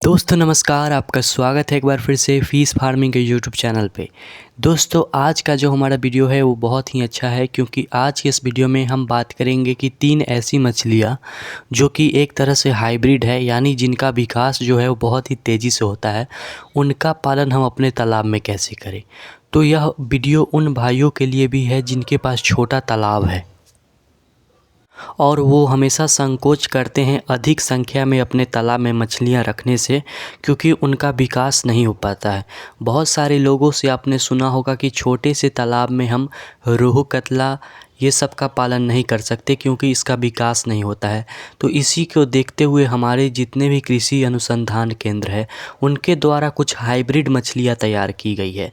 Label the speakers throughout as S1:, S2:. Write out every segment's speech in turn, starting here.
S1: दोस्तों नमस्कार, आपका स्वागत है एक बार फिर से फ़िश फार्मिंग के यूट्यूब चैनल पे। दोस्तों आज का जो हमारा वीडियो है वो बहुत ही अच्छा है, क्योंकि आज के इस वीडियो में हम बात करेंगे कि 3 ऐसी मछलियाँ जो कि एक तरह से हाइब्रिड है, यानी जिनका विकास जो है वो बहुत ही तेज़ी से होता है, उनका पालन हम अपने तालाब में कैसे करें। तो यह वीडियो उन भाइयों के लिए भी है जिनके पास छोटा तालाब है और वो हमेशा संकोच करते हैं अधिक संख्या में अपने तालाब में मछलियां रखने से, क्योंकि उनका विकास नहीं हो पाता है। बहुत सारे लोगों से आपने सुना होगा कि छोटे से तालाब में हम रोहू, कतला ये सब का पालन नहीं कर सकते क्योंकि इसका विकास नहीं होता है। तो इसी को देखते हुए हमारे जितने भी कृषि अनुसंधान केंद्र है उनके द्वारा कुछ हाइब्रिड मछलियाँ तैयार की गई है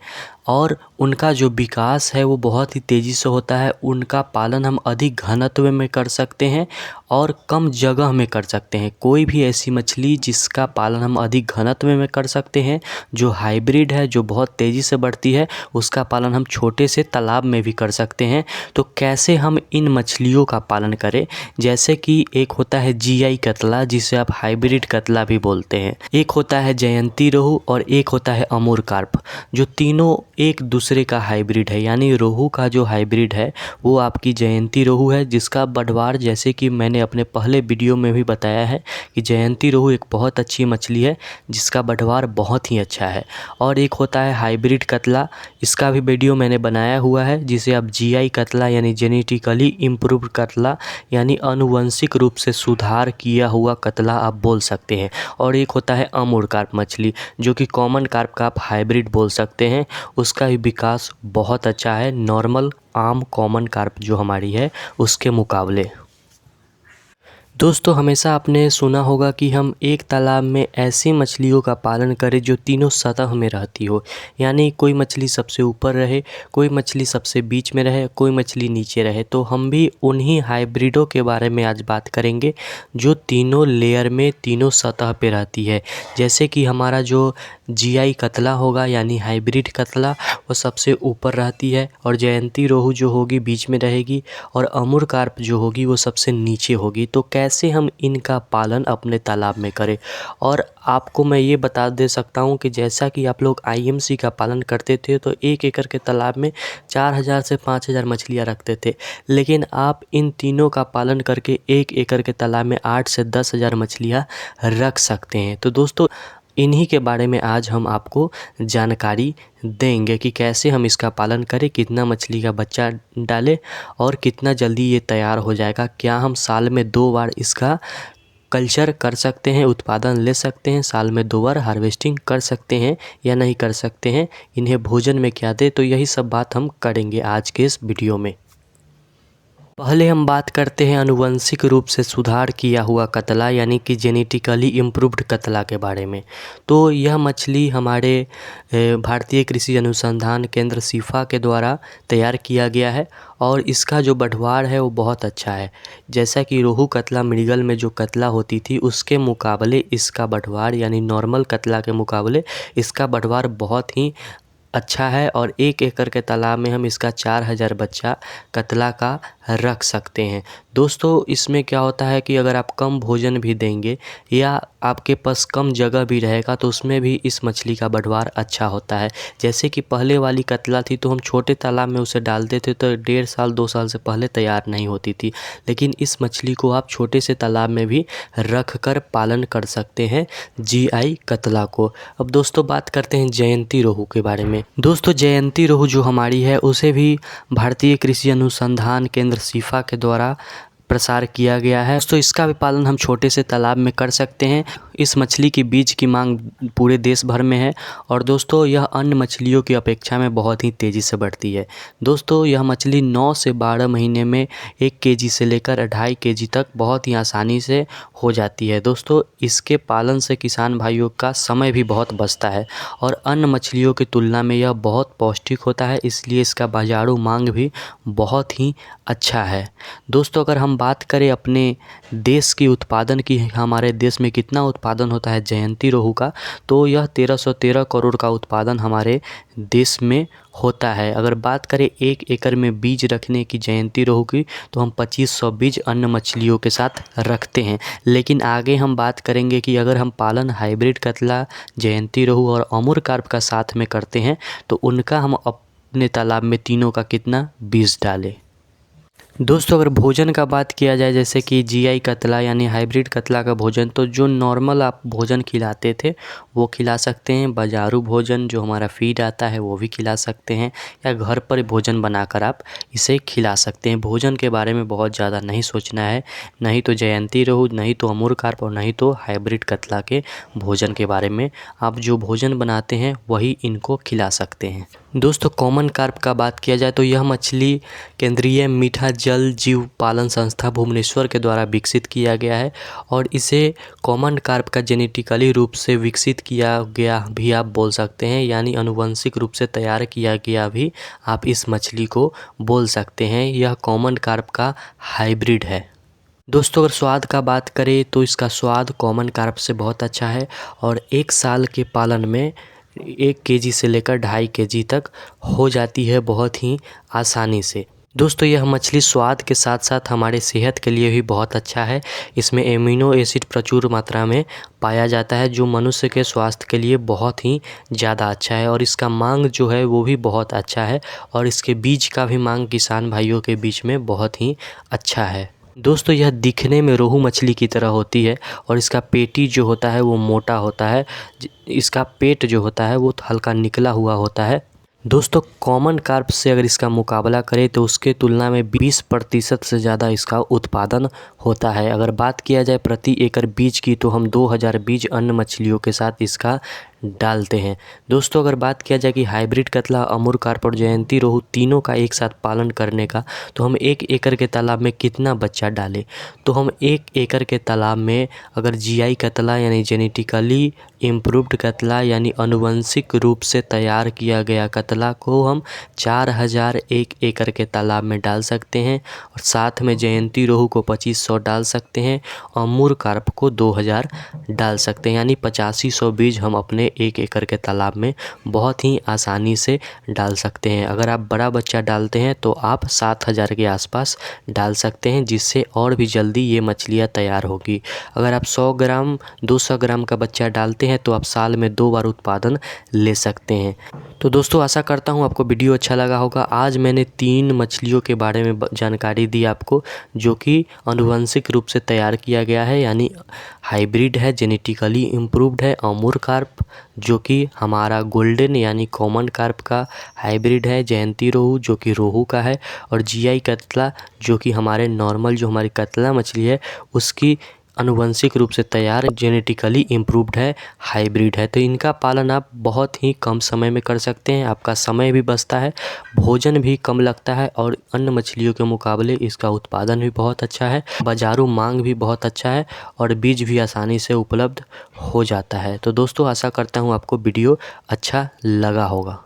S1: और उनका जो विकास है वो बहुत ही तेज़ी से होता है। उनका पालन हम अधिक घनत्व में कर सकते हैं और कम जगह में कर सकते हैं। कोई भी ऐसी मछली जिसका पालन हम अधिक घनत्व में कर सकते हैं, जो हाइब्रिड है, जो बहुत तेज़ी से बढ़ती है, उसका पालन हम छोटे से तालाब में भी कर सकते हैं। तो कैसे हम इन मछलियों का पालन करें, जैसे कि एक होता है जीआई कतला, जिसे आप हाइब्रिड कतला भी बोलते हैं, एक होता है जयंती रोहू और एक होता है अमूर कार्प, जो तीनों एक दूसरे का हाइब्रिड है। यानी रोहू का जो हाइब्रिड है वो आपकी जयंती रोहू है, जिसका बढ़वार, जैसे कि मैंने अपने पहले वीडियो में भी बताया है कि जयंती रोहू एक बहुत अच्छी मछली है जिसका बढ़वार बहुत ही अच्छा है। और एक होता है हाइब्रिड कतला, इसका भी वीडियो मैंने बनाया हुआ है, जिसे आप जीआई कतला यानी जेनेटिकली इम्प्रूव्ड कतला यानी आनुवंशिक रूप से सुधार किया हुआ कतला आप बोल सकते हैं। और एक होता है अमूर कार्प मछली, जो कि कॉमन कार्प का आप हाइब्रिड बोल सकते हैं। उसका भी विकास बहुत अच्छा है नॉर्मल आम कॉमन कार्प जो हमारी है उसके मुकाबले। दोस्तों हमेशा आपने सुना होगा कि हम एक तालाब में ऐसी मछलियों का पालन करें जो तीनों सतह में रहती हो, यानी कोई मछली सबसे ऊपर रहे, कोई मछली सबसे बीच में रहे, कोई मछली नीचे रहे। तो हम भी उन्हीं हाइब्रिडों के बारे में आज बात करेंगे जो तीनों लेयर में, तीनों सतह पे रहती है। जैसे कि हमारा जो जीआई कतला होगा यानी हाइब्रिड कतला, वो सबसे ऊपर रहती है, और जयंती रोहू जो होगी बीच में रहेगी, और अमूर कार्प जो होगी वो सबसे नीचे होगी। तो कैसे हम इनका पालन अपने तालाब में करें। और आपको मैं ये बता दे सकता हूँ कि जैसा कि आप लोग आईएमसी का पालन करते थे तो 1 एकड़ के तालाब में 4000 से 5000 मछलियाँ रखते थे, लेकिन आप इन तीनों का पालन करके 1 एकड़ के तालाब में 8 से 10,000 मछलियाँ रख सकते हैं। तो दोस्तों इन्हीं के बारे में आज हम आपको जानकारी देंगे कि कैसे हम इसका पालन करें, कितना मछली का बच्चा डालें और कितना जल्दी ये तैयार हो जाएगा। क्या हम साल में 2 बार इसका कल्चर कर सकते हैं, उत्पादन ले सकते हैं, साल में 2 बार हार्वेस्टिंग कर सकते हैं या नहीं कर सकते हैं, इन्हें भोजन में क्या दें, तो यही सब बात हम करेंगे आज के इस वीडियो में। पहले हम बात करते हैं आनुवंशिक रूप से सुधार किया हुआ कतला यानी कि जेनेटिकली इम्प्रूव्ड कतला के बारे में। तो यह मछली हमारे भारतीय कृषि अनुसंधान केंद्र सीफा के द्वारा तैयार किया गया है और इसका जो बढ़वार है वो बहुत अच्छा है। जैसा कि रोहू कतला मृगल में जो कतला होती थी उसके मुकाबले इसका बढ़वार यानी नॉर्मल कतला के मुकाबले इसका बढ़वार बहुत ही अच्छा है। और 1 एकड़ के तालाब में हम इसका 4000 बच्चा कतला का रख सकते हैं। दोस्तों इसमें क्या होता है कि अगर आप कम भोजन भी देंगे या आपके पास कम जगह भी रहेगा तो उसमें भी इस मछली का बढ़वार अच्छा होता है। जैसे कि पहले वाली कतला थी तो हम छोटे तालाब में उसे डालते थे तो 1.5 साल 2 साल से पहले तैयार नहीं होती थी, लेकिन इस मछली को आप छोटे से तालाब में भी रख कर पालन कर सकते हैं जीआई कतला को। अब दोस्तों बात करते हैं जयंती रोहू के बारे में। दोस्तों जयंती रोहू जो हमारी है उसे भी भारतीय कृषि अनुसंधान केंद्र सीफा के द्वारा प्रसार किया गया है। दोस्तों इसका भी पालन हम छोटे से तालाब में कर सकते हैं। इस मछली की बीज की मांग पूरे देश भर में है और दोस्तों यह अन्य मछलियों की अपेक्षा में बहुत ही तेज़ी से बढ़ती है। दोस्तों यह मछली 9 से 12 महीने में 1 केजी से लेकर 2.5 केजी तक बहुत ही आसानी से हो जाती है। दोस्तों इसके पालन से किसान भाइयों का समय भी बहुत बचता है और अन्य मछलियों की तुलना में यह बहुत पौष्टिक होता है, इसलिए इसका बाजारू मांग भी बहुत ही अच्छा है। दोस्तों अगर हम हम बात करें अपने देश की उत्पादन की, हमारे देश में कितना उत्पादन होता है जयंती रोहू का, तो यह 1313 करोड़ का उत्पादन हमारे देश में होता है। अगर बात करें 1 एकड़ में बीज रखने की जयंती रोहू की, तो हम 2500 बीज अन्य मछलियों के साथ रखते हैं। लेकिन आगे हम बात करेंगे कि अगर हम पालन हाइब्रिड कतला, जयंती रोहू और अमूर कार्प का साथ में करते हैं तो उनका हम अपने तालाब में तीनों का कितना बीज डालें। दोस्तों अगर भोजन का बात किया जाए, जैसे कि जीआई कतला यानी हाइब्रिड कतला का भोजन, तो जो नॉर्मल आप भोजन खिलाते थे वो खिला सकते हैं। बाज़ारू भोजन जो हमारा फीड आता है वो भी खिला सकते हैं, या घर पर भोजन बनाकर आप इसे खिला सकते हैं। भोजन के बारे में बहुत ज़्यादा नहीं सोचना है, नहीं तो जयंती रोहू, नहीं तो अमूर कार्प और नहीं तो हाइब्रिड कतला के भोजन के बारे में। आप जो भोजन बनाते हैं वही इनको खिला सकते हैं। दोस्तों कॉमन कार्प का बात किया जाए तो यह मछली केंद्रीय मीठा जल जीव पालन संस्था भुवनेश्वर के द्वारा विकसित किया गया है, और इसे कॉमन कार्प का जेनेटिकली रूप से विकसित किया गया भी आप बोल सकते हैं, यानी आनुवंशिक रूप से तैयार किया गया भी आप इस मछली को बोल सकते हैं। यह कॉमन कार्प का हाइब्रिड है। दोस्तों अगर स्वाद का बात करें तो इसका स्वाद कॉमन कार्प से बहुत अच्छा है, और 1 साल के पालन में 1 केजी से लेकर 2.5 केजी तक हो जाती है बहुत ही आसानी से। दोस्तों यह मछली स्वाद के साथ साथ हमारे सेहत के लिए भी बहुत अच्छा है। इसमें एमिनो एसिड प्रचुर मात्रा में पाया जाता है, जो मनुष्य के स्वास्थ्य के लिए बहुत ही ज़्यादा अच्छा है, और इसका मांग जो है वो भी बहुत अच्छा है, और इसके बीज का भी मांग किसान भाइयों के बीच में बहुत ही अच्छा है। दोस्तों यह दिखने में रोहू मछली की तरह होती है, और इसका पेटी जो होता है वो मोटा होता है, इसका पेट जो होता है वो हल्का निकला हुआ होता है। दोस्तों कॉमन कार्प से अगर इसका मुकाबला करें तो उसके तुलना में 20% से ज़्यादा इसका उत्पादन होता है। अगर बात किया जाए प्रति एकड़ बीज की, तो हम 2000 बीज अन्य मछलियों के साथ इसका डालते हैं। दोस्तों अगर बात किया जाए कि हाइब्रिड कतला, अमूर कार्प और जयंती रोहू तीनों का एक साथ पालन करने का, तो हम 1 एकड़ के तालाब में कितना बच्चा डालें, तो हम 1 एकड़ के तालाब में अगर जीआई कतला यानी जेनेटिकली इम्प्रूव्ड कतला यानी आनुवंशिक रूप से तैयार किया गया कतला को हम 4000 1 एकड़ के तालाब में डाल सकते हैं, और साथ में जयंती रोहू को 2500 डाल सकते हैं, अमूर कार्प को 2000 डाल सकते हैं, यानी 8500 बीज हम अपने 1 एकड़ के तालाब में बहुत ही आसानी से डाल सकते हैं। अगर आप बड़ा बच्चा डालते हैं तो आप 7000 के आसपास डाल सकते हैं, जिससे और भी जल्दी ये मछलियाँ तैयार होगी। अगर आप 100 ग्राम 200 ग्राम का बच्चा डालते हैं तो आप साल में 2 बार उत्पादन ले सकते हैं। तो दोस्तों आशा करता हूँ आपको वीडियो अच्छा लगा होगा। आज मैंने 3 मछलियों के बारे में जानकारी दी आपको, जो कि आनुवंशिक रूप से तैयार किया गया है, यानी हाइब्रिड है, जेनेटिकली इम्प्रूव्ड है। अमूर कार्प जो कि हमारा गोल्डन यानी कॉमन कार्प का हाइब्रिड है, जयंती रोहू जो कि रोहू का है, और जीआई कतला जो कि हमारे नॉर्मल जो हमारी कतला मछली है उसकी आनुवंशिक रूप से तैयार जेनेटिकली इम्प्रूव्ड है, हाइब्रिड है। तो इनका पालन आप बहुत ही कम समय में कर सकते हैं, आपका समय भी बचता है, भोजन भी कम लगता है, और अन्य मछलियों के मुकाबले इसका उत्पादन भी बहुत अच्छा है, बाज़ारू मांग भी बहुत अच्छा है, और बीज भी आसानी से उपलब्ध हो जाता है। तो दोस्तों आशा करता हूँ आपको वीडियो अच्छा लगा होगा।